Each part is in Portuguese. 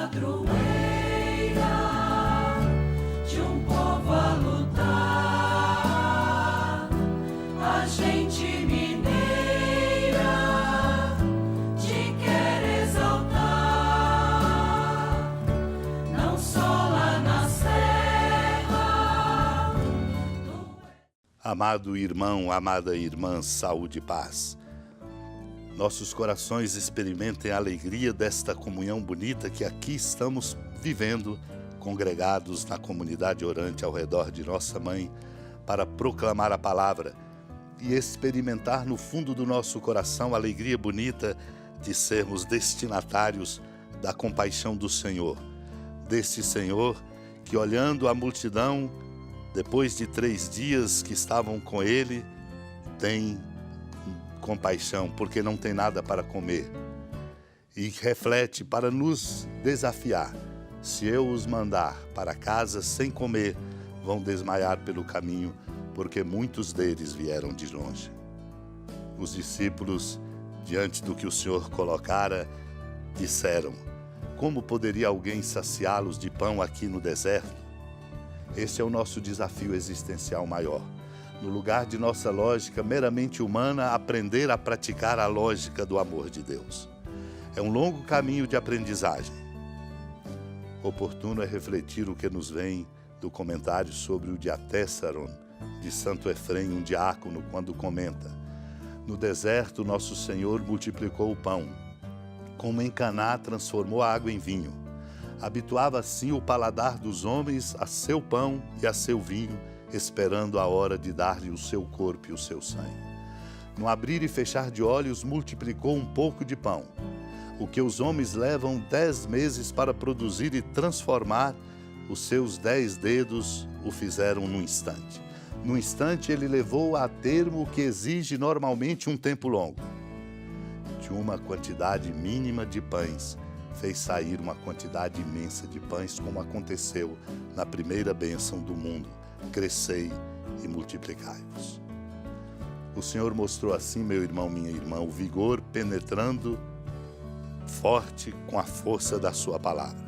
padroeira de um povo a lutar, a gente mineira te quer exaltar, não só lá na serra. Amado irmão, amada irmã, saúde e paz. Nossos corações experimentem a alegria desta comunhão bonita que aqui estamos vivendo, congregados na comunidade orante ao redor de nossa Mãe, para proclamar a palavra e experimentar no fundo do nosso coração a alegria bonita de sermos destinatários da compaixão do Senhor. Desse Senhor que, olhando a multidão, depois de 3 dias que estavam com Ele, tem compaixão, porque não tem nada para comer. E reflete para nos desafiar. Se eu os mandar para casa sem comer, vão desmaiar pelo caminho, porque muitos deles vieram de longe. Os discípulos, diante do que o Senhor colocara, disseram: como poderia alguém saciá-los de pão aqui no deserto? Esse é o nosso desafio existencial maior. No lugar de nossa lógica meramente humana, aprender a praticar a lógica do amor de Deus. É um longo caminho de aprendizagem. Oportuno é refletir o que nos vem do comentário sobre o Diatessaron, de Santo Efrem, um diácono, quando comenta: no deserto, nosso Senhor multiplicou o pão, como em Caná transformou a água em vinho. Habituava assim o paladar dos homens a seu pão e a seu vinho, esperando a hora de dar-lhe o seu corpo e o seu sangue. No abrir e fechar de olhos, multiplicou um pouco de pão. O que os homens levam 10 meses para produzir e transformar, os seus 10 dedos o fizeram num instante. No instante, ele levou a termo o que exige normalmente um tempo longo. De uma quantidade mínima de pães, fez sair uma quantidade imensa de pães, como aconteceu na primeira bênção do mundo: crescei e multiplicai-vos. O Senhor mostrou assim, meu irmão, minha irmã, o vigor penetrando forte com a força da sua palavra.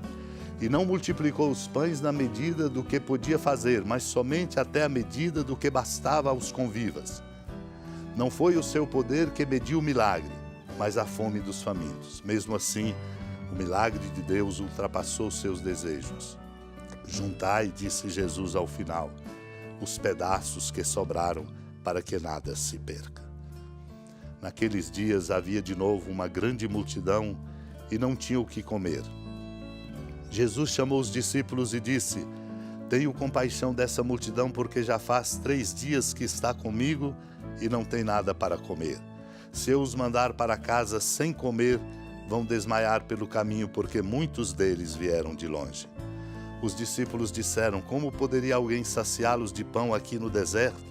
E não multiplicou os pães na medida do que podia fazer, mas somente até a medida do que bastava aos convivas. Não foi o seu poder que mediu o milagre, mas a fome dos famintos. Mesmo assim, o milagre de Deus ultrapassou seus desejos. Juntai, disse Jesus ao final, os pedaços que sobraram, para que nada se perca. Naqueles dias havia de novo uma grande multidão e não tinha o que comer. Jesus chamou os discípulos e disse: tenho compaixão dessa multidão, porque já faz 3 dias que está comigo e não tem nada para comer. Se eu os mandar para casa sem comer, vão desmaiar pelo caminho, porque muitos deles vieram de longe. Os discípulos disseram: como poderia alguém saciá-los de pão aqui no deserto?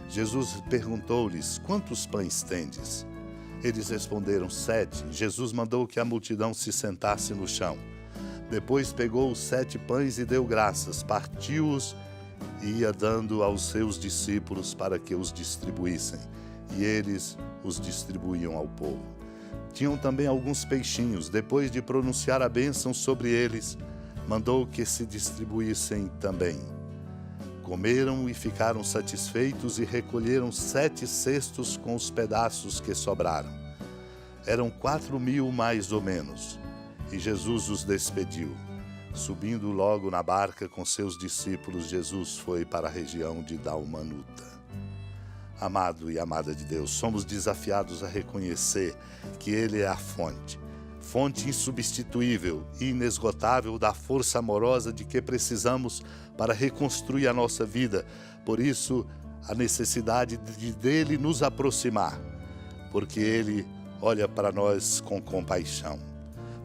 Jesus perguntou-lhes: quantos pães tendes? Eles responderam: 7. Jesus mandou que a multidão se sentasse no chão. Depois pegou os 7 pães e deu graças, partiu-os e ia dando aos seus discípulos para que os distribuíssem. E eles os distribuíam ao povo. Tinham também alguns peixinhos. Depois de pronunciar a bênção sobre eles, mandou que se distribuíssem também. Comeram e ficaram satisfeitos e recolheram 7 cestos com os pedaços que sobraram. Eram 4.000 mais ou menos. E Jesus os despediu. Subindo logo na barca com seus discípulos, Jesus foi para a região de Dalmanuta. Amado e amada de Deus, somos desafiados a reconhecer que Ele é a fonte insubstituível e inesgotável da força amorosa de que precisamos para reconstruir a nossa vida. Por isso, a necessidade dele nos aproximar, porque Ele olha para nós com compaixão.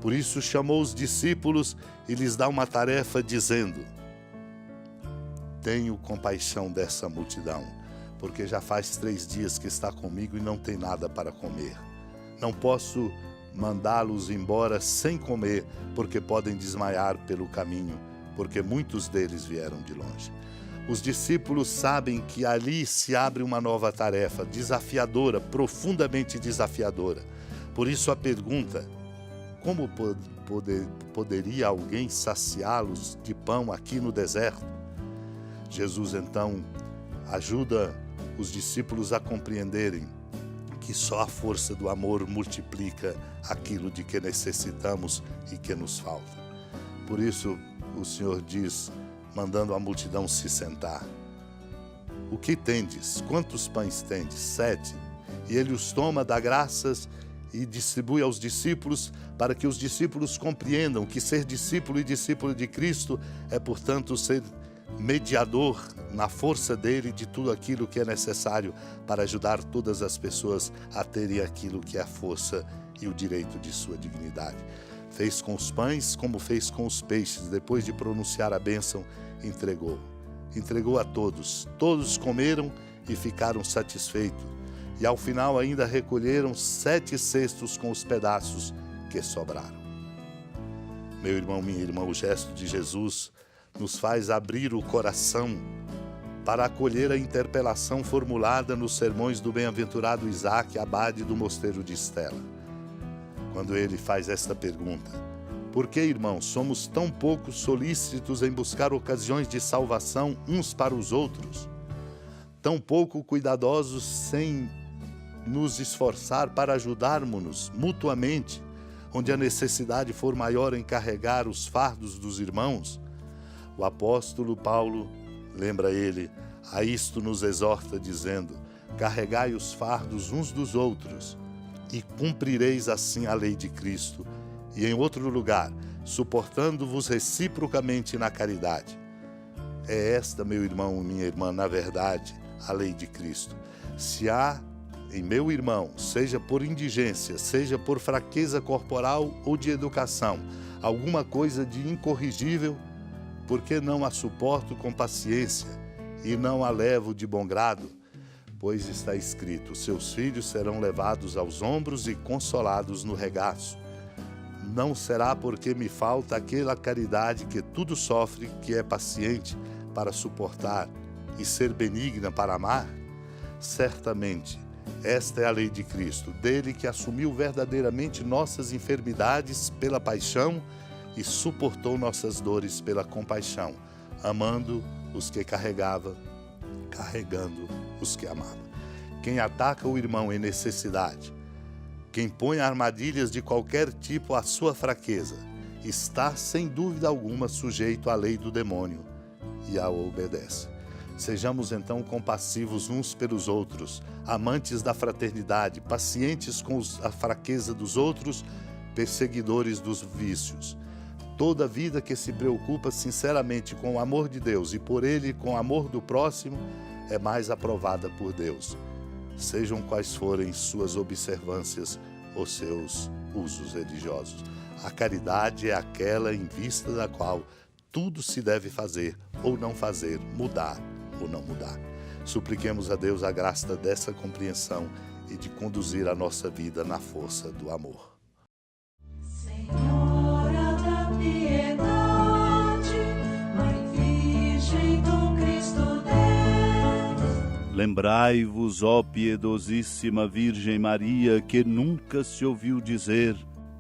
Por isso, chamou os discípulos e lhes dá uma tarefa, dizendo: tenho compaixão dessa multidão, porque já faz 3 dias que está comigo e não tem nada para comer. Não posso mandá-los embora sem comer, porque podem desmaiar pelo caminho, porque muitos deles vieram de longe. Os discípulos sabem que ali se abre uma nova tarefa, desafiadora, profundamente desafiadora. Por isso a pergunta: como poderia alguém saciá-los de pão aqui no deserto? Jesus, então, ajuda os discípulos a compreenderem que só a força do amor multiplica aquilo de que necessitamos e que nos falta. Por isso, o Senhor diz, mandando a multidão se sentar: o que tendes? Quantos pães tendes? 7. E ele os toma, dá graças e distribui aos discípulos, para que os discípulos compreendam que ser discípulo e discípulo de Cristo é, portanto, ser mediador na força dele de tudo aquilo que é necessário para ajudar todas as pessoas a terem aquilo que é a força e o direito de sua dignidade. Fez com os pães como fez com os peixes. Depois de pronunciar a bênção, entregou a todos. Todos comeram e ficaram satisfeitos. E ao final ainda recolheram 7 cestos com os pedaços que sobraram. Meu irmão, minha irmã, o gesto de Jesus nos faz abrir o coração para acolher a interpelação formulada nos sermões do bem-aventurado Isaac, abade do mosteiro de Estela. Quando ele faz esta pergunta: por que, irmãos, somos tão pouco solícitos em buscar ocasiões de salvação uns para os outros? Tão pouco cuidadosos sem nos esforçar para ajudarmos-nos mutuamente, onde a necessidade for maior em carregar os fardos dos irmãos? O apóstolo Paulo, lembra ele, a isto nos exorta dizendo: carregai os fardos uns dos outros e cumprireis assim a lei de Cristo. E em outro lugar, suportando-vos reciprocamente na caridade. É esta, meu irmão e minha irmã, na verdade, a lei de Cristo. Se há em meu irmão, seja por indigência, seja por fraqueza corporal ou de educação, alguma coisa de incorrigível, por que não a suporto com paciência e não a levo de bom grado? Pois está escrito: seus filhos serão levados aos ombros e consolados no regaço. Não será porque me falta aquela caridade que tudo sofre, que é paciente para suportar e ser benigna para amar? Certamente, esta é a lei de Cristo, dele que assumiu verdadeiramente nossas enfermidades pela paixão e suportou nossas dores pela compaixão, amando os que carregava, carregando os que amava. Quem ataca o irmão em necessidade, quem põe armadilhas de qualquer tipo à sua fraqueza, está, sem dúvida alguma, sujeito à lei do demônio e a obedece. Sejamos então compassivos uns pelos outros, amantes da fraternidade, pacientes com a fraqueza dos outros, perseguidores dos vícios. Toda vida que se preocupa sinceramente com o amor de Deus e por ele com o amor do próximo é mais aprovada por Deus, sejam quais forem suas observâncias ou seus usos religiosos. A caridade é aquela em vista da qual tudo se deve fazer ou não fazer, mudar ou não mudar. Supliquemos a Deus a graça dessa compreensão e de conduzir a nossa vida na força do amor. Senhora da piedade, Mãe Virgem do Cristo Deus. Lembrai-vos, ó piedosíssima Virgem Maria, que nunca se ouviu dizer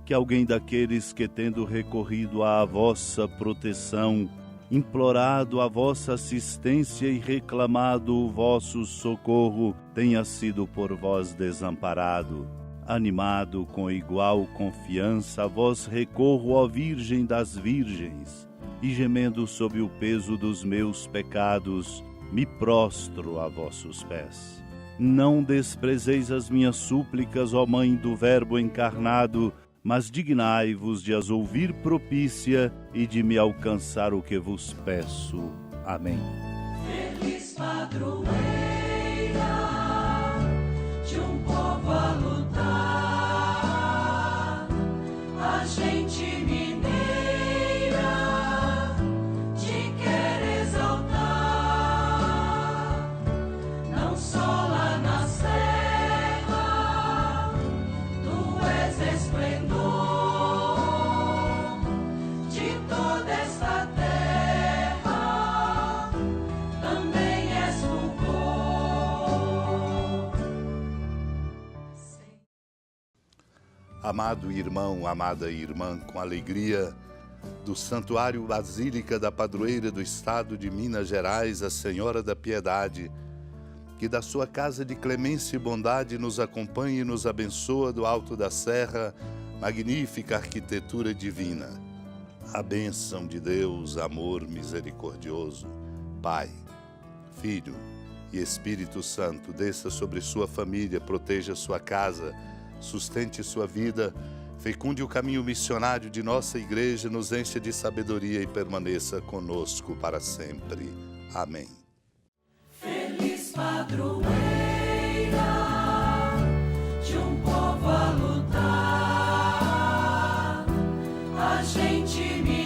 que alguém daqueles que, tendo recorrido à vossa proteção, implorado a vossa assistência e reclamado o vosso socorro, tenha sido por vós desamparado. Animado com igual confiança, a vós recorro, ó Virgem das Virgens, e gemendo sob o peso dos meus pecados, me prostro a vossos pés. Não desprezeis as minhas súplicas, ó Mãe do Verbo encarnado, mas dignai-vos de as ouvir propícia e de me alcançar o que vos peço. Amém. Feliz padroeira de um povo a lutar, a gente mineira te quer exaltar, não só lá na serra, tu és esplendor de toda esta terra, também és fulgor. Amado irmão, amada irmã, com alegria, do Santuário Basílica da Padroeira do Estado de Minas Gerais, a Senhora da Piedade, que da sua casa de clemência e bondade nos acompanhe e nos abençoa do alto da serra, magnífica arquitetura divina. A bênção de Deus, amor misericordioso, Pai, Filho e Espírito Santo, desça sobre sua família, proteja sua casa, sustente sua vida, fecunde o caminho missionário de nossa igreja, nos encha de sabedoria e permaneça conosco para sempre. Amém. Feliz padroeira de um povo a lutar, a gente me